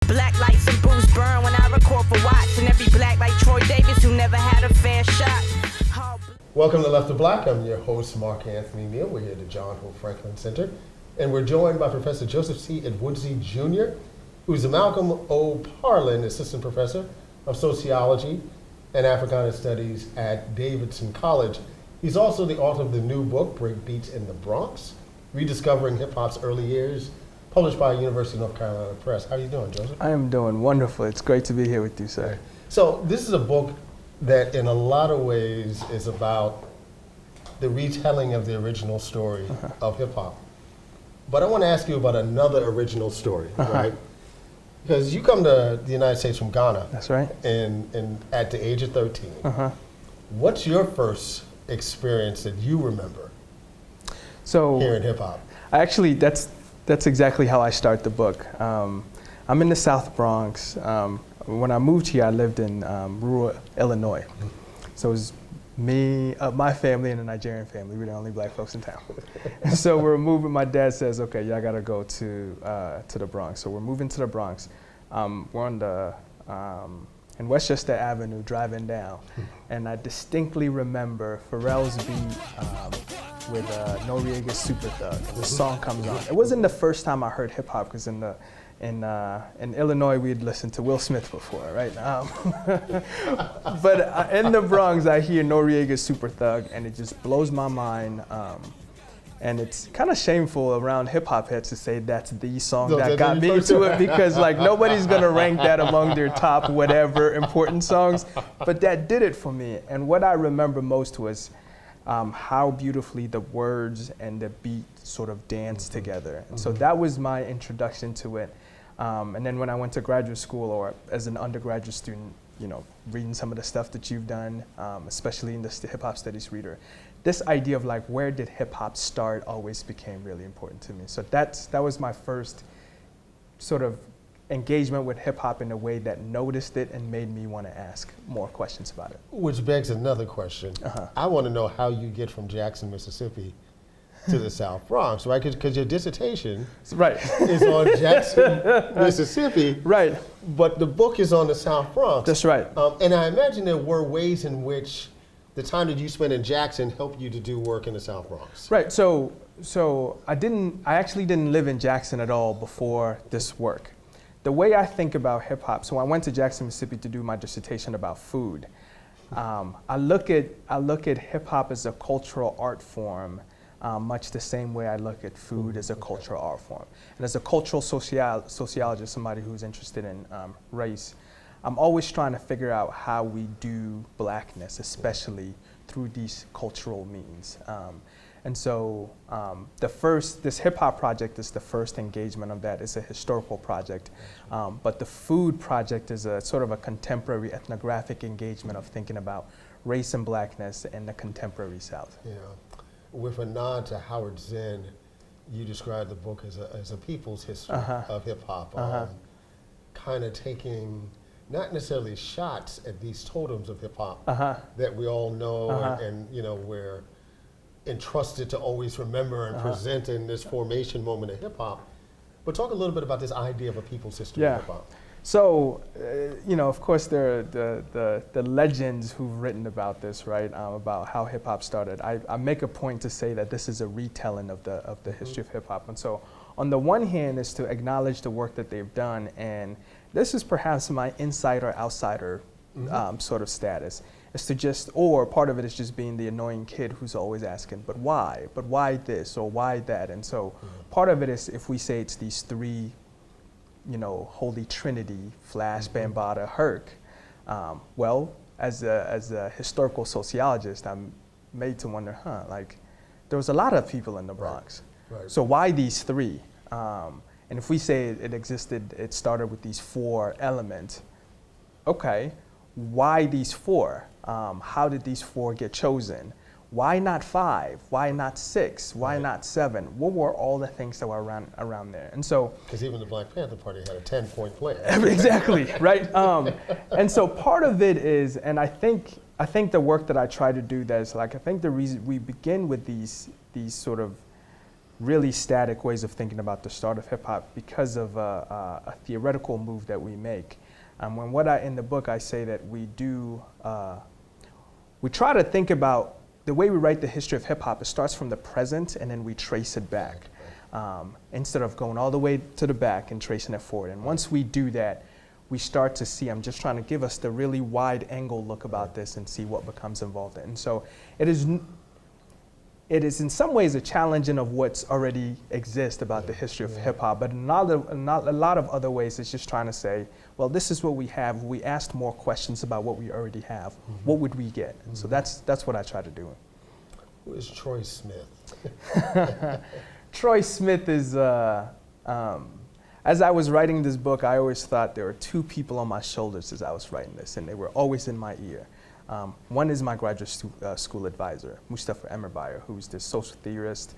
Black lights and booze burn when I record for Watts, and every black like Troy Davis who never had a fair shot. Welcome to Left to Black. I'm your host, Mark Anthony Neal. We're here at the John Hope Franklin Center, and we're joined by Professor Joseph C. Ewoodzie Jr., who's a Malcolm O. Parlin Assistant Professor of Sociology and Africana Studies at Davidson College. He's also the author of the new book, Break Beats in the Bronx, Rediscovering Hip Hop's Early Years, published by University of North Carolina Press. How are you doing, Joseph? I am doing wonderful. It's great to be here with you, sir. So this is a book that in a lot of ways is about the retelling of the original story of hip hop. But I want to ask you about another original story, right? Because you come to the United States from Ghana. That's right. And at the age of 13. What's your first experience that you remember hearing hip hop? Actually, that's exactly how I start the book. I'm in the South Bronx. When I moved here, I lived in rural Illinois. So it was me, my family, and a Nigerian family. We were the only black folks in town. And so we're moving. My dad says, "Okay, y'all gotta go to the Bronx." So we're moving to the Bronx. We're on the in Westchester Avenue, driving down, and I distinctly remember Pharrell's beat with Noriega's Super Thug. The song comes on. It wasn't the first time I heard hip hop, because in Illinois, we'd listened to Will Smith before, right? But in the Bronx, I hear Noriega's Super Thug, and it just blows my mind. And it's kind of shameful around hip hop heads to say that's the song that got me into it, because like nobody's gonna rank that among their top whatever important songs. But that did it for me. And what I remember most was how beautifully the words and the beat sort of danced together. And so that was my introduction to it. And then when I went to graduate school, or as an undergraduate student, you know, reading some of the stuff that you've done, especially in the hip hop studies reader, this idea of like, where did hip hop start, always became really important to me. So that was my first sort of engagement with hip hop in a way that noticed it and made me want to ask more questions about it. Which begs another question. I want to know how you get from Jackson, Mississippi to the South Bronx, right? Because your dissertation is on Jackson, Mississippi. Right. But the book is on the South Bronx. That's right. And I imagine there were ways in which the time that you spent in Jackson helped you to do work in the South Bronx. Right. So I actually didn't live in Jackson at all before this work. The way I think about hip hop, so I went to Jackson, Mississippi to do my dissertation about food. I look at hip hop as a cultural art form, much the same way I look at food as a cultural art form. And as a cultural sociologist, somebody who's interested in race, I'm always trying to figure out how we do blackness, especially through these cultural means. And so this hip hop project is the first engagement of that. It's a historical project. But the food project is a sort of a contemporary ethnographic engagement of thinking about race and blackness in the contemporary South. Yeah. With a nod to Howard Zinn, you described the book as a people's history of hip hop, kind of taking not necessarily shots at these totems of hip hop that we all know and you know we're entrusted to always remember and present in this formation moment of hip hop. But talk a little bit about this idea of a people's history of hip hop. So, you know, of course, there are the legends who've written about this, right? About how hip hop started. I make a point to say that this is a retelling of the history of hip hop. And so, on the one hand, is to acknowledge the work that they've done, and this is perhaps my insider-outsider sort of status. Is to just, or part of it is just being the annoying kid who's always asking, but why? But why this or why that? And so, part of it is if we say it's these three, you know, Holy Trinity, Flash, Bambaataa, Herc. Well, as a historical sociologist, I'm made to wonder, like, there was a lot of people in the Bronx. Right. So why these three? And if we say it existed, it started with these four elements, okay, why these four? How did these four get chosen? Why not 5? Why not 6? Why not 7? What were all the things that were around there? And so, because even the Black Panther Party had a 10-point plan. Exactly, right? And so part of it is, and I think the work that I try to do, that's like, I think the reason we begin with these sort of really static ways of thinking about the start of hip hop because of a theoretical move that we make. In the book I say that we try to think about the way we write the history of hip hop. It starts from the present and then we trace it back, instead of going all the way to the back and tracing it forward. And once we do that, we start to see, I'm just trying to give us the really wide angle look about this and see what becomes involved in. And so it is in some ways a challenging of what's already exists about the history of hip hop, but in a lot of other ways it's just trying to say, well, this is what we have. If we asked more questions about what we already have, what would we get? And so that's what I try to do. Who is Troy Smith? Troy Smith is, as I was writing this book, I always thought there were two people on my shoulders as I was writing this, and they were always in my ear. One is my graduate school advisor, Mustafa Emirbayer, who's this social theorist.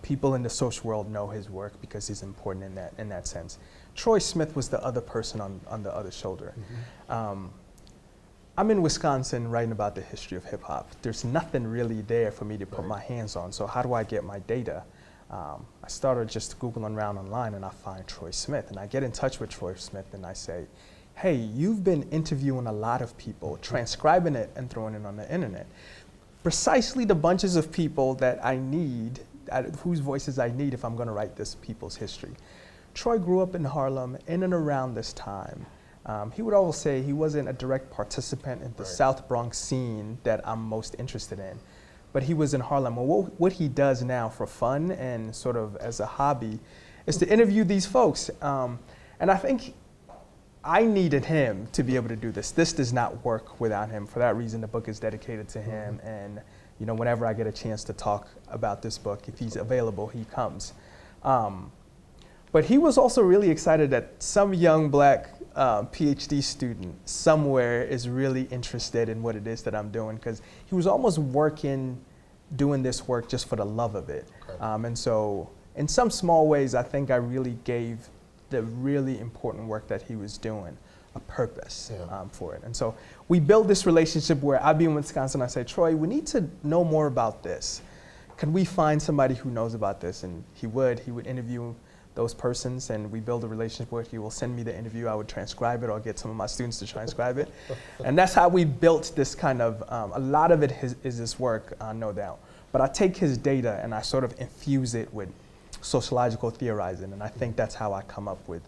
People in the social world know his work because he's important in that sense. Troy Smith was the other person on the other shoulder. I'm in Wisconsin writing about the history of hip hop. There's nothing really there for me to put my hands on, so how do I get my data? I started just Googling around online and I find Troy Smith, and I get in touch with Troy Smith and I say, hey, you've been interviewing a lot of people, transcribing it and throwing it on the internet. Precisely the bunches of people that I need, whose voices I need if I'm gonna write this people's history. Troy grew up in Harlem in and around this time. He would always say he wasn't a direct participant in the South Bronx scene that I'm most interested in, but he was in Harlem. Well, what he does now for fun and sort of as a hobby is to interview these folks. And I think I needed him to be able to do this. This does not work without him. For that reason, the book is dedicated to him. And whenever I get a chance to talk about this book, if he's available, he comes. But he was also really excited that some young black PhD student somewhere is really interested in what it is that I'm doing, because he was almost doing this work just for the love of it. And so in some small ways, I think I really gave the really important work that he was doing a purpose for it. And so we built this relationship where I'd be in Wisconsin, I say, Troy, we need to know more about this. Can we find somebody who knows about this? And he would interview those persons, and we build a relationship where he will send me the interview, I would transcribe it or get some of my students to transcribe it. And that's how we built this kind of, a lot of it is this work, no doubt. But I take his data and I sort of infuse it with sociological theorizing, and I think that's how I come up with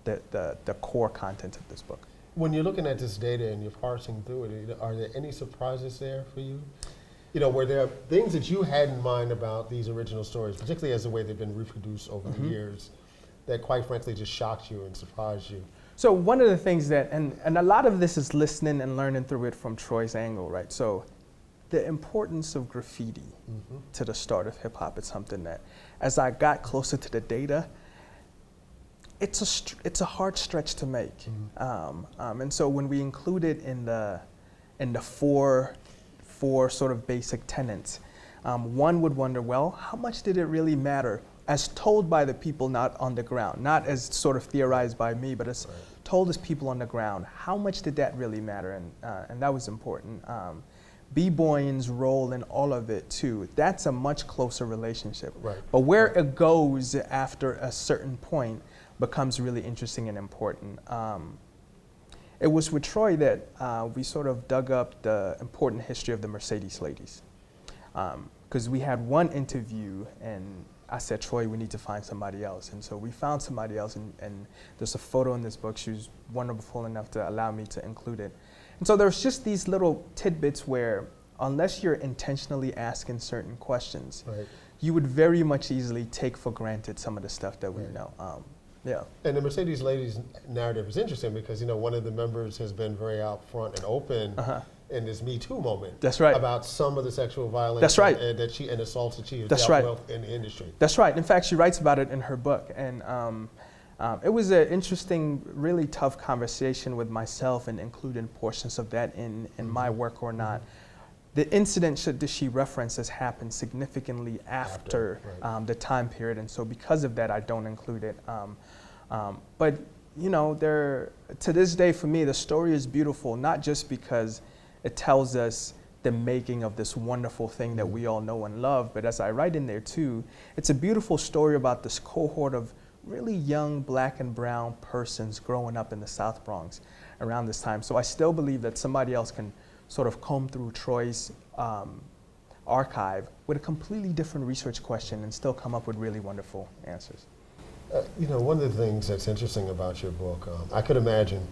the core content of this book. When you're looking at this data and you're parsing through it, are there any surprises there for you? Were there things that you had in mind about these original stories, particularly as the way they've been reproduced over the years, that quite frankly just shocked you and surprised you? So one of the things that, and a lot of this is listening and learning through it from Troy's angle, right? So the importance of graffiti to the start of hip hop is something that, as I got closer to the data, it's a hard stretch to make. And so when we include it in the four sort of basic tenets, one would wonder, well, how much did it really matter as told by the people not on the ground, not as sort of theorized by me, but as told as people on the ground? How much did that really matter? And that was important. B-boying's role in all of it too, that's a much closer relationship. But where it goes after a certain point becomes really interesting and important. It was with Troy that we sort of dug up the important history of the Mercedes ladies. Because we had one interview and I said, Troy, we need to find somebody else. And so we found somebody else, and there's a photo in this book. She was wonderful enough to allow me to include it. And so there's just these little tidbits where, unless you're intentionally asking certain questions, you would very much easily take for granted some of the stuff that we know. And the Mercedes ladies narrative is interesting because one of the members has been very out front and open in this Me Too moment. That's right. About some of the sexual violence. That's right. and assaults that she has That's dealt with in the industry. That's right. In fact, she writes about it in her book, and it was an interesting, really tough conversation with myself and including portions of that in my work or not. The incident that she references happened significantly after the time period, and so because of that, I don't include it. But to this day, for me, the story is beautiful, not just because it tells us the making of this wonderful thing that we all know and love. But as I write in there too, it's a beautiful story about this cohort of really young black and brown persons growing up in the South Bronx around this time. So I still believe that somebody else can sort of comb through Troy's archive with a completely different research question and still come up with really wonderful answers. You know, one of the things that's interesting about your book, I could imagine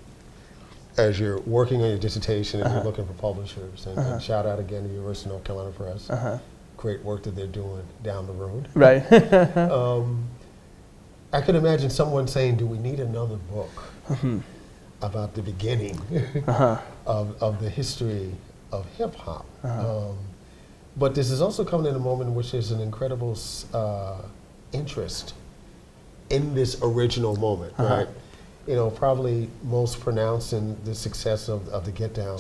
as you're working on your dissertation and you're looking for publishers, and shout out again to University of North Carolina Press, great work that they're doing down the road. Right. I could imagine someone saying, do we need another book about the beginning of the history of hip hop? But this is also coming in a moment in which there's an incredible interest in this original moment, right? You know, probably most pronounced in the success of the Get Down,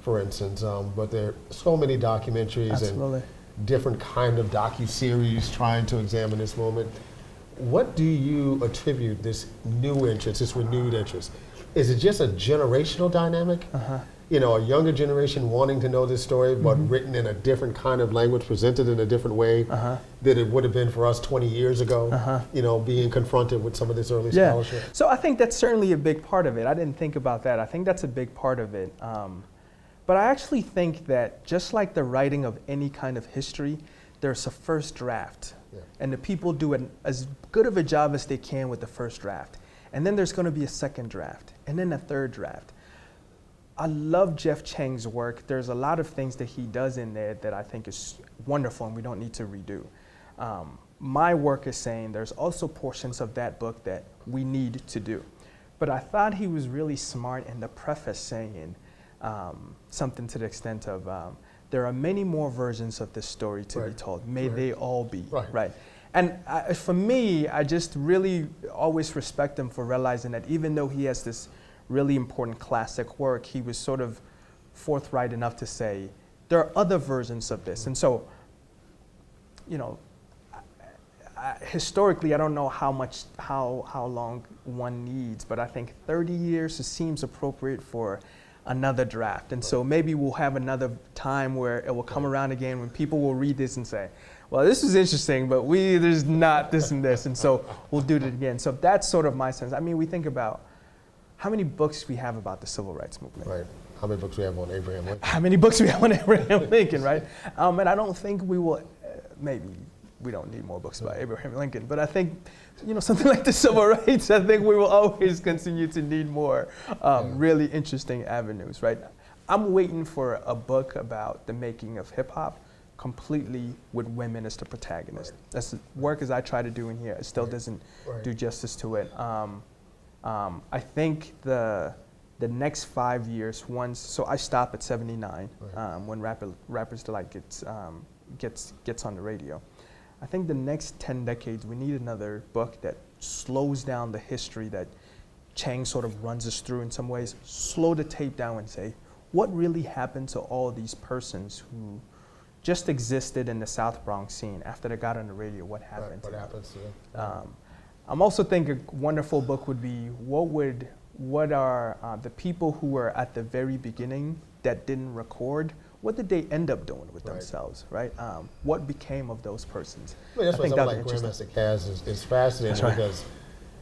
for instance. But there are so many documentaries and different kind of docu-series trying to examine this moment. What do you attribute this new interest, this renewed interest? Is it just a generational dynamic? You know, a younger generation wanting to know this story, but written in a different kind of language, presented in a different way that it would have been for us 20 years ago, you know, being confronted with some of this early scholarship? So I think that's certainly a big part of it. I didn't think about that. I think that's a big part of it. But I actually think that just like the writing of any kind of history, there's a first draft. And the people do as good of a job as they can with the first draft. And then there's going to be a second draft, and then a third draft. I love Jeff Chang's work. There's a lot of things that he does in there that I think is wonderful and we don't need to redo. My work is saying there's also portions of that book that we need to do. But I thought he was really smart in the preface saying something to the extent of, there are many more versions of this story to be told. May they all be, right? And for me, I just really always respect him for realizing that even though he has this really important classic work, he was sort of forthright enough to say, there are other versions of this. And so, you know, historically, I don't know how long one needs, but I think 30 years seems appropriate for another draft. And so maybe we'll have another time where it will come around again when people will read this and say, well, this is interesting, but there's not this and this. And so we'll do it again. So that's sort of my sense. I mean, we think about how many books we have about the civil rights movement. Right. How many books we have on Abraham Lincoln? How many books we have on Abraham Lincoln, right? And I don't think we will, maybe we don't need more books about Abraham Lincoln, but I think, you know, something like the civil rights, I think we will always continue to need more really interesting avenues, right? I'm waiting for a book about the making of hip hop completely with women as the protagonist. That's the work as I try to do in here. It still doesn't do justice to it. I think the next 5 years, so I stop at 79 when Rapper's Delight gets on the radio. I think the next 10 decades, we need another book that slows down the history that Chang sort of runs us through in some ways, slow the tape down and say, what really happened to all these persons who just existed in the South Bronx scene after they got on the radio? What happened? What happens to them? I'm also thinking a wonderful book would be, what are the people who were at the very beginning that didn't record, what did they end up doing with themselves, right? What became of those persons? I mean, that's why something like Grandmaster Caz is fascinating because,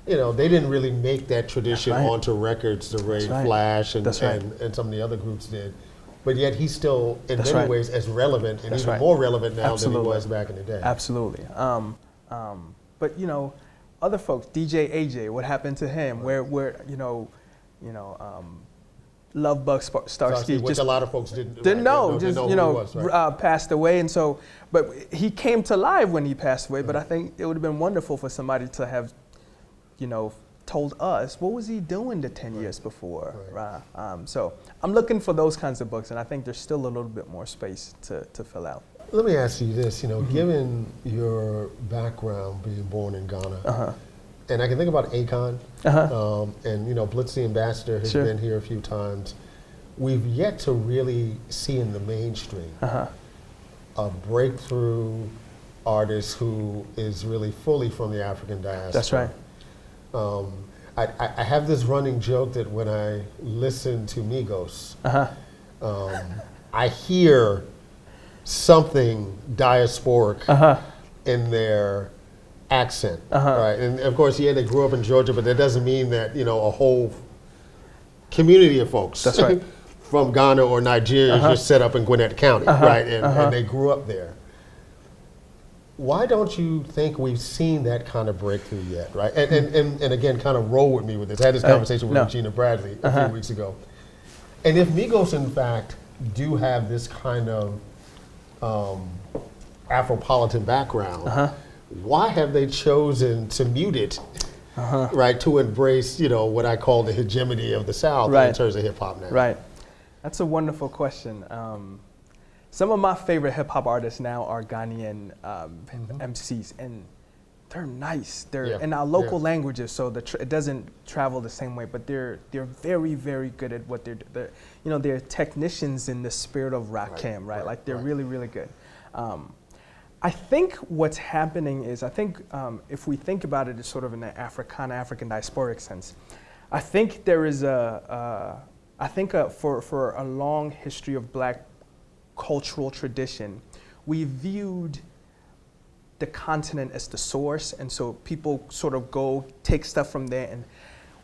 you know, they didn't really make that tradition onto records the way Flash and some of the other groups did. But yet he's still, in many ways, as relevant and even more relevant now than he was back in the day. Absolutely. But, you know, other folks, DJ AJ, what happened to him? Where Love Bug Starsky, which a lot of folks didn't know, was, passed away, and so, but he came to life when he passed away. But I think it would have been wonderful for somebody to have, you know, told us what was he doing the 10 years before. So I'm looking for those kinds of books, and I think there's still a little bit more space to fill out. Let me ask you this, you know, given your background being born in Ghana, and I can think about Akon, and, you know, Blitz the Ambassador has been here a few times. We've yet to really see in the mainstream a breakthrough artist who is really fully from the African diaspora. That's right. I have this running joke that when I listen to Migos, I hear something diasporic in their accent, right? And of course, yeah, they grew up in Georgia, but that doesn't mean that, you know, a whole community of folks That's right. from Ghana or Nigeria just set up in Gwinnett County, right? And they grew up there. Why don't you think we've seen that kind of breakthrough yet, right? And again, kind of roll with me with this. I had this conversation with Regina Bradley a few weeks ago. And if Migos, in fact, do have this kind of Afropolitan background, why have they chosen to mute it, right, to embrace, you know, what I call the hegemony of the South in terms of hip-hop now? Right. That's a wonderful question. Some of my favorite hip-hop artists now are Ghanaian MCs, and they're nice. They're in our local languages, so it doesn't travel the same way, but they're very, very good at what they're you know, they're technicians in the spirit of Rakim, right? Like, they're really, really good. I think what's happening is, if we think about it as sort of in an African diasporic sense, I think there is for a long history of Black cultural tradition, we viewed the continent as the source, and so people sort of go take stuff from there. And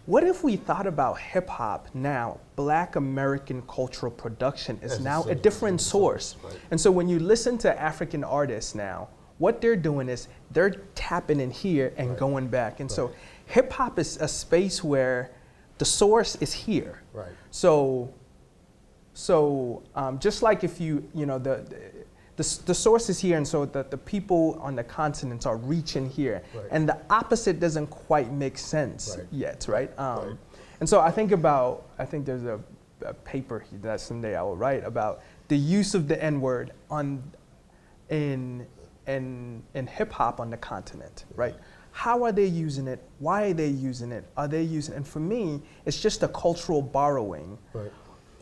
what if we thought about hip hop now? Black American cultural production is now a different source. Right. And so when you listen to African artists now, what they're doing is they're tapping in here and going back. And so hip hop is a space where the source is here. Right. So just like if you know, the source is here, and so the people on the continents are reaching here, and the opposite doesn't quite make sense yet, right? And so I think there's a paper that someday I will write about the use of the N-word in hip hop on the continent, right? How are they using it? Why are they using it? Are they using it? And for me, it's just a cultural borrowing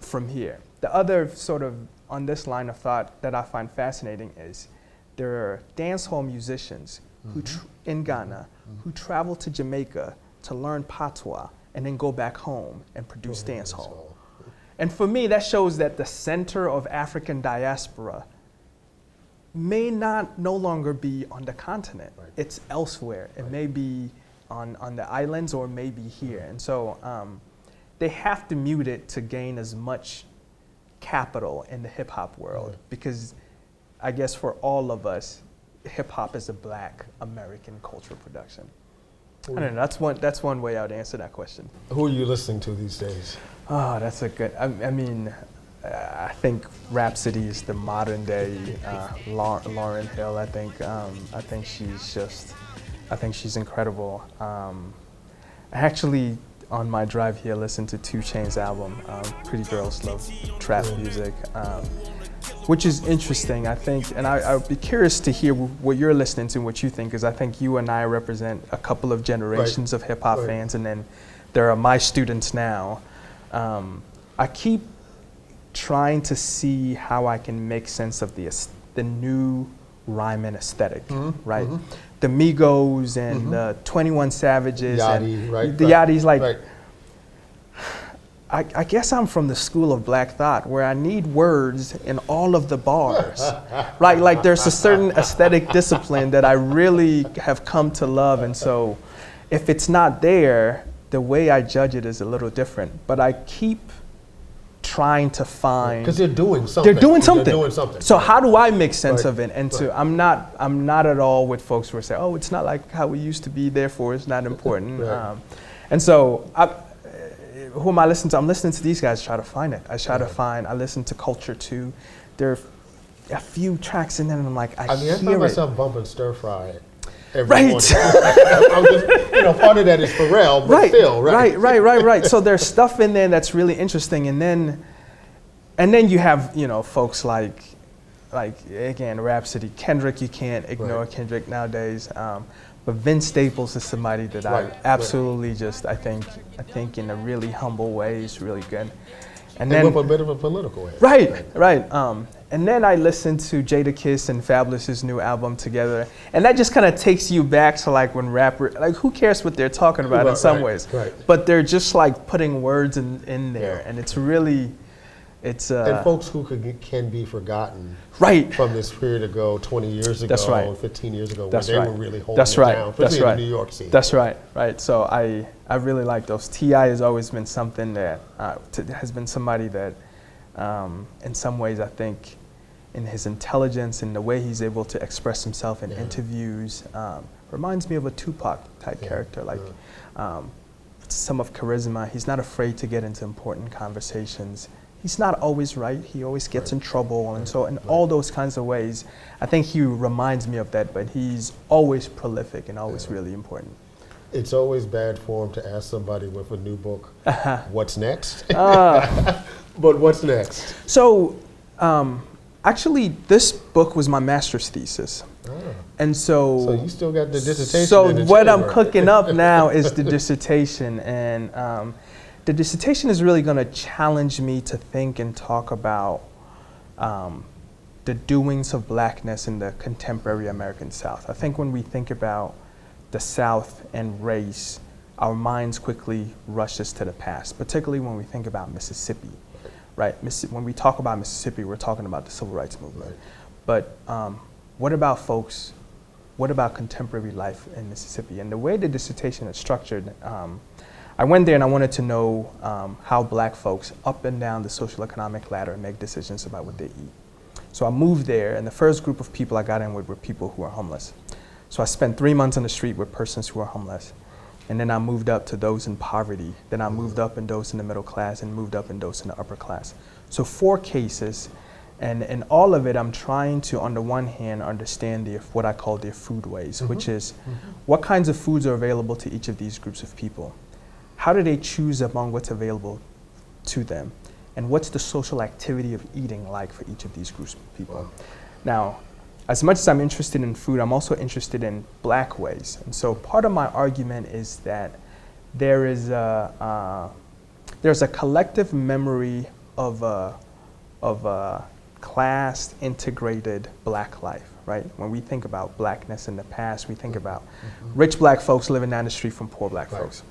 from here. The other sort of on this line of thought that I find fascinating is there are dancehall musicians who in Ghana who travel to Jamaica to learn patois and then go back home and produce dancehall. And for me, that shows that the center of African diaspora may no longer be on the continent. It's elsewhere. It may be on the islands, or maybe here. And so they have to mute it to gain as much capital in the hip hop world, because I guess for all of us, hip hop is a Black American cultural production. I don't know, that's one way I would answer that question. Who are you listening to these days? Oh, that's a good, I mean, I think Rhapsody is the modern day Lauryn Hill. I think she's incredible. I actually, on my drive here, listened to 2 Chainz's album, Pretty Girls Love Trap Music, which is interesting, I think, and I would be curious to hear what you're listening to, what you think, because I think you and I represent a couple of generations of hip hop fans, and then there are my students now. I keep trying to see how I can make sense of the new rhyming aesthetic, right? The Migos and the 21 Savages Yachty, the Yachty's, like, I guess I'm from the school of Black thought where I need words in all of the bars, right? Like, there's a certain aesthetic discipline that I really have come to love, and so if it's not there, the way I judge it is a little different, but I keep trying to find, because they're doing something. They're doing something. So how do I make sense of it? And I'm not at all with folks who say, oh, it's not like how we used to be, therefore it's not important. And so who am I listening to? I'm listening to these guys try to find it. I listen to Culture too. There are a few tracks in there, and I'm like, I find myself bumping Stir Fry every morning. I'm just, part of that is Pharrell, but still, right. So there's stuff in there that's really interesting, and then you have, folks like again, Rhapsody, Kendrick. You can't ignore Kendrick nowadays. But Vince Staples is somebody that I absolutely just, I think in a really humble way is really good. And then with a bit of a political way. Right. And then I listened to Jadakiss and Fabulous's new album together, and that just kind of takes you back to like when who cares what they're talking about in some ways, but they're just like putting words in there, and it's really It's and folks who can be forgotten right from this period ago, 20 years ago, That's right. 15 years ago, That's where they right. were really holding That's it right. down, That's especially right. in the New York scene. That's right. So I really like those. T.I. has always been something that has been somebody that, in some ways, I think, in his intelligence and the way he's able to express himself in interviews, reminds me of a Tupac type character. Like some of charisma. He's not afraid to get into important conversations. He's not always right. He always gets in trouble. And so in all those kinds of ways, I think he reminds me of that, but he's always prolific and always really important. It's always bad form to ask somebody with a new book, what's next? But what's next? So actually, this book was my master's thesis. And So you still got the dissertation So in the what I'm chamber. cooking up now is the dissertation. And the dissertation is really going to challenge me to think and talk about the doings of blackness in the contemporary American South. I think when we think about the South and race, our minds quickly rushes to the past, particularly when we think about Mississippi, right? When we talk about Mississippi, we're talking about the Civil Rights Movement. But what about folks, what about contemporary life in Mississippi? And the way the dissertation is structured, I went there and I wanted to know how black folks up and down the social economic ladder make decisions about what they eat. So I moved there, and the first group of people I got in with were people who are homeless. So I spent 3 months on the street with persons who are homeless. And then I moved up to those in poverty. Then I moved up in those in the middle class and moved up in those in the upper class. So 4 cases, and in all of it, I'm trying to, on the one hand, understand what I call their foodways, which is what kinds of foods are available to each of these groups of people? How do they choose among what's available to them? And what's the social activity of eating like for each of these groups of people? Now, as much as I'm interested in food, I'm also interested in black ways. And so part of my argument is that there's a collective memory of a class-integrated black life, right? When we think about blackness in the past, we think about rich black folks living down the street from poor black folks.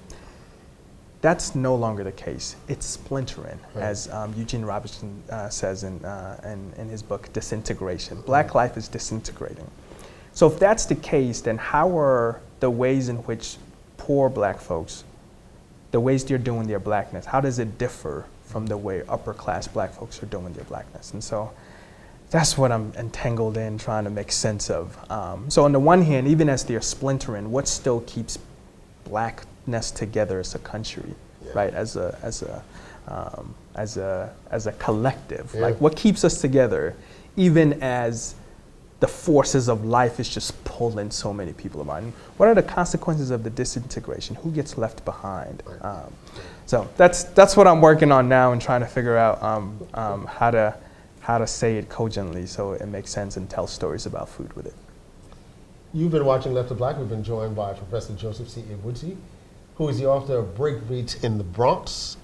That's no longer the case. It's splintering, as Eugene Robinson says in his book, Disintegration. Black life is disintegrating. So if that's the case, then how are the ways in which poor black folks, the ways they're doing their blackness, how does it differ from the way upper class black folks are doing their blackness? And so that's what I'm entangled in, trying to make sense of. So on the one hand, even as they're splintering, what still keeps blackness together as a country, right? As a collective, like what keeps us together, even as the forces of life is just pulling so many people apart. And what are the consequences of the disintegration? Who gets left behind? So that's what I'm working on now and trying to figure out how to say it cogently so it makes sense and tell stories about food with it. You've been watching Left of Black. We've been joined by Professor Joseph C. Ewoodzie, who is the author of Breakbeats in the Bronx,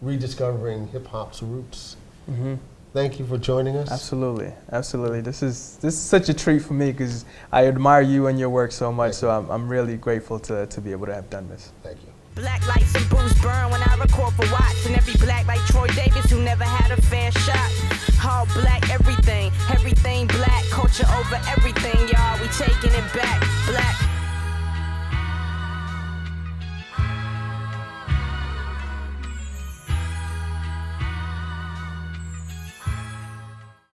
Rediscovering Hip Hop's Roots. Thank you for joining us. Absolutely, absolutely. This is such a treat for me because I admire you and your work so much. So I'm really grateful to be able to have done this. Thank you. Black lights and booze burn when I record for Watts. And every black like Troy Davis who never had a fair shot. All black everything, everything black. Culture over everything, y'all. We taking it back. Black